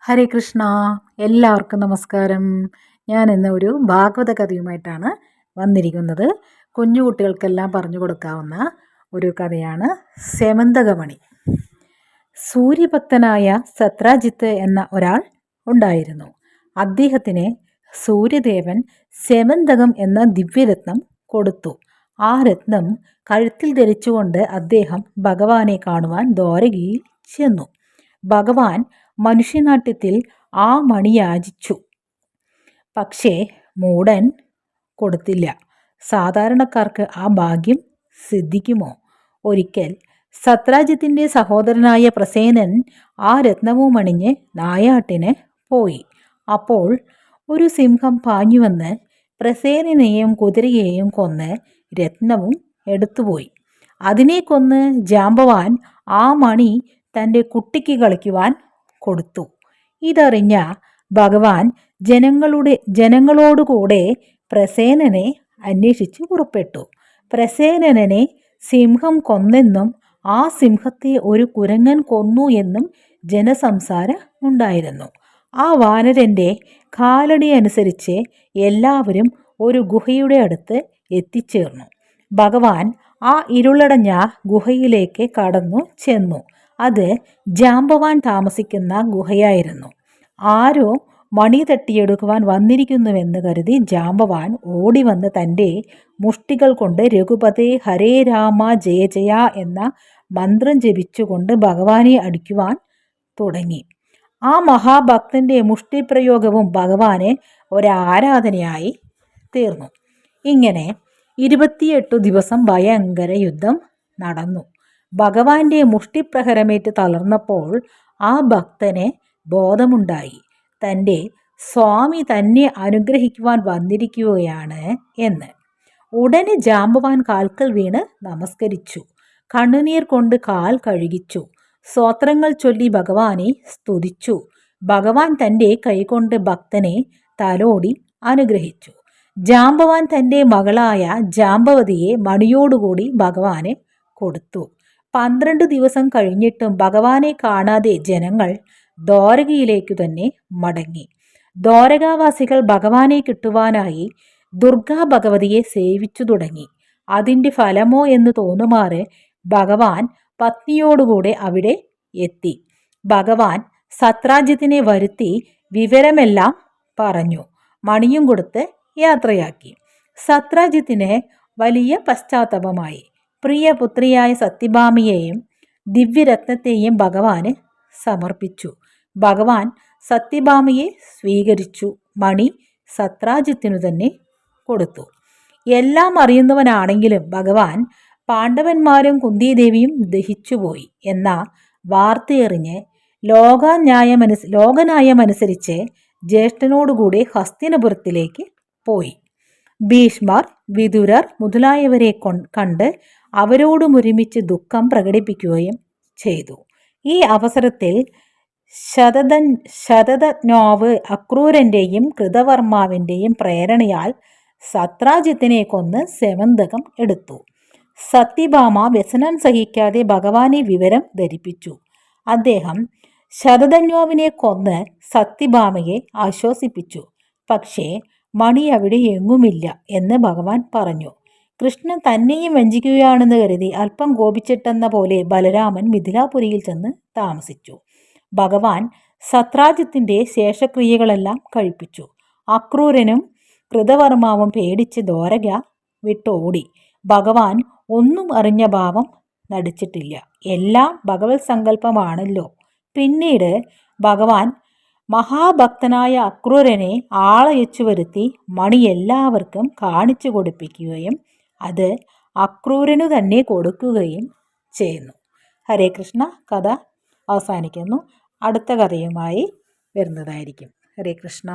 ഹരേ കൃഷ്ണ. എല്ലാവർക്കും നമസ്കാരം. ഞാൻ ഇന്ന് ഒരു ഭാഗവത കഥയുമായിട്ടാണ് വന്നിരിക്കുന്നത്. കുഞ്ഞു കുട്ടികൾക്കെല്ലാം പറഞ്ഞു കൊടുക്കാവുന്ന ഒരു കഥയാണ് സെമന്തകമണി. സൂര്യഭക്തനായ സത്രാജിത്ത് എന്ന ഒരാൾ ഉണ്ടായിരുന്നു. അദ്ദേഹത്തിന് സൂര്യദേവൻ സെമന്തകം എന്ന ദിവ്യരത്നം കൊടുത്തു. ആ രത്നം കഴുത്തിൽ ധരിച്ചുകൊണ്ട് അദ്ദേഹം ഭഗവാനെ കാണുവാൻ ദ്വാരകയിൽ ചെന്നു. ഭഗവാൻ മനുഷ്യനാട്യത്തിൽ ആ മണി യാചിച്ചു. പക്ഷേ മൂടൻ കൊടുത്തില്ല. സാധാരണക്കാർക്ക് ആ ഭാഗ്യം സിദ്ധിക്കുമോ? ഒരിക്കൽ സത്രാജിത്തിൻ്റെ സഹോദരനായ പ്രസേനൻ ആ രത്നവും അണിഞ്ഞ് നായാട്ടിന് പോയി. അപ്പോൾ ഒരു സിംഹം പാഞ്ഞുവന്ന് പ്രസേനനെയും കുതിരയെയും കൊന്ന് രത്നവും എടുത്തുപോയി. അതിനെ കൊന്ന് ജാമ്പവാൻ ആ മണി തൻ്റെ കുട്ടിക്ക് കളിക്കുവാൻ കൊടുത്തു. ഇതറിഞ്ഞ ഭഗവാൻ ജനങ്ങളോടുകൂടെ പ്രസേനനെ അന്വേഷിച്ച് പുറപ്പെട്ടു. പ്രസേനനെ സിംഹം കൊന്നെന്നും ആ സിംഹത്തെ ഒരു കുരങ്ങൻ കൊന്നു എന്നും ജനസംസാരം ഉണ്ടായിരുന്നു. ആ വാനരൻ്റെ കാലടി അനുസരിച്ച് എല്ലാവരും ഒരു ഗുഹയുടെ അടുത്ത് എത്തിച്ചേർന്നു. ഭഗവാൻ ആ ഇരുളടഞ്ഞ ഗുഹയിലേക്ക് കടന്നു ചെന്നു. അത് ജാമ്പവാൻ താമസിക്കുന്ന ഗുഹയായിരുന്നു. ആരോ മണി തട്ടിയെടുക്കുവാൻ വന്നിരിക്കുന്നുവെന്ന് കരുതി ജാമ്പവാൻ ഓടി വന്ന് തൻ്റെ മുഷ്ടികൾ കൊണ്ട് രഘുപതേ ഹരേ രാമ ജയ ജയ എന്ന മന്ത്രം ജപിച്ചുകൊണ്ട് ഭഗവാനെ അടിക്കുവാൻ തുടങ്ങി. ആ മഹാഭക്തൻ്റെ മുഷ്ടിപ്രയോഗവും ഭഗവാന് ഒരാരാധനയായി തീർന്നു. ഇങ്ങനെ 28 ദിവസം ഭയങ്കര യുദ്ധം നടന്നു. ഭഗവാന്റെ മുഷ്ടിപ്രഹരമേറ്റ് തളർന്നപ്പോൾ ആ ഭക്തന് ബോധമുണ്ടായി, തൻ്റെ സ്വാമി തന്നെ അനുഗ്രഹിക്കുവാൻ വന്നിരിക്കുകയാണ് എന്ന്. ഉടനെ ജാമ്പവാൻ കാൽക്കൽ വീണ് നമസ്കരിച്ചു. കണ്ണുനീർ കൊണ്ട് കാൽ കഴുകിച്ചു. സ്തോത്രങ്ങൾ ചൊല്ലി ഭഗവാനെ സ്തുതിച്ചു. ഭഗവാൻ തൻ്റെ കൈകൊണ്ട് ഭക്തനെ തലോടി അനുഗ്രഹിച്ചു. ജാമ്പവാൻ തൻ്റെ മകളായ ജാമ്പവതിയെ മണിയോടുകൂടി ഭഗവാന് കൊടുത്തു. 12 ദിവസം കഴിഞ്ഞിട്ടും ഭഗവാനെ കാണാതെ ജനങ്ങൾ ദ്വാരകയിലേക്കു തന്നെ മടങ്ങി. ദ്വാരകാവാസികൾ ഭഗവാനെ കിട്ടുവാനായി ദുർഗാ ഭഗവതിയെ സേവിച്ചു തുടങ്ങി. അതിൻ്റെ ഫലമോ എന്ന് തോന്നുമാറ് ഭഗവാൻ പത്നിയോടുകൂടെ അവിടെ എത്തി. ഭഗവാൻ സത്രാജിത്തിനെ വരുത്തി വിവരമെല്ലാം പറഞ്ഞു. മണിയും കൊടുത്ത് യാത്രയാക്കി. സത്രാജിത്തിന് വലിയ പശ്ചാത്താപമായി. പ്രിയപുത്രിയായ സത്യഭാമയെയും ദിവ്യരത്നത്തെയും ഭഗവാന് സമർപ്പിച്ചു. ഭഗവാൻ സത്യഭാമയെ സ്വീകരിച്ചു. മണി സത്രാജിത്തിനു തന്നെ കൊടുത്തു. എല്ലാം അറിയുന്നവനാണെങ്കിലും ഭഗവാൻ പാണ്ഡവന്മാരും കുന്തിദേവിയും ദഹിച്ചുപോയി എന്ന വാർത്തയറിഞ്ഞ് ലോകന്യായമനുസരിച്ച് ജ്യേഷ്ഠനോടുകൂടി ഹസ്തിനപുരത്തിലേക്ക് പോയി. ഭീഷ്മർ, വിതുരർ മുതലായവരെ കണ്ട് അവരോടുമൊരുമിച്ച് ദുഃഖം പ്രകടിപ്പിക്കുകയും ചെയ്തു. ഈ അവസരത്തിൽ ശതധന്വാവ് അക്രൂരൻ്റെയും കൃതവർമാവിൻ്റെയും പ്രേരണയാൽ സത്രാജിത്തിനെ കൊന്ന് സെമന്തകം എടുത്തു. സത്യഭാമ വ്യസനം സഹിക്കാതെ ഭഗവാനെ വിവരം ധരിപ്പിച്ചു. അദ്ദേഹം ശതധന്വാവിനെ കൊന്ന് സത്യഭാമയെ ആശ്വസിപ്പിച്ചു. പക്ഷേ മണി അവിടെ എങ്ങുമില്ല എന്ന് ഭഗവാൻ പറഞ്ഞു. കൃഷ്ണൻ തന്നെയും വഞ്ചിക്കുകയാണെന്ന് കരുതി അല്പം കോപിച്ചിട്ടെന്ന പോലെ ബലരാമൻ മിഥിലാപുരിയിൽ ചെന്ന് താമസിച്ചു. ഭഗവാൻ സത്രാജിത്തിൻ്റെ ശേഷക്രിയകളെല്ലാം കഴിപ്പിച്ചു. അക്രൂരനും കൃതവർമാവും പേടിച്ച് ദ്വാരക വിട്ടോടി. ഭഗവാൻ ഒന്നും അറിഞ്ഞ ഭാവം നടിച്ചിട്ടില്ല. എല്ലാം ഭഗവത് സങ്കല്പമാണല്ലോ. പിന്നീട് ഭഗവാൻ മഹാഭക്തനായ അക്രൂരനെ ആളയച്ചു വരുത്തി മണി എല്ലാവർക്കും കാണിച്ചു കൊടുപ്പിക്കുകയും അത് അക്രൂരനു തന്നെ കൊടുക്കുകയും ചെയ്യുന്നു. ഹരേ കൃഷ്ണ. കഥ അവസാനിക്കുന്നു. അടുത്ത കഥയുമായി വരുന്നതായിരിക്കും. ഹരേ കൃഷ്ണ.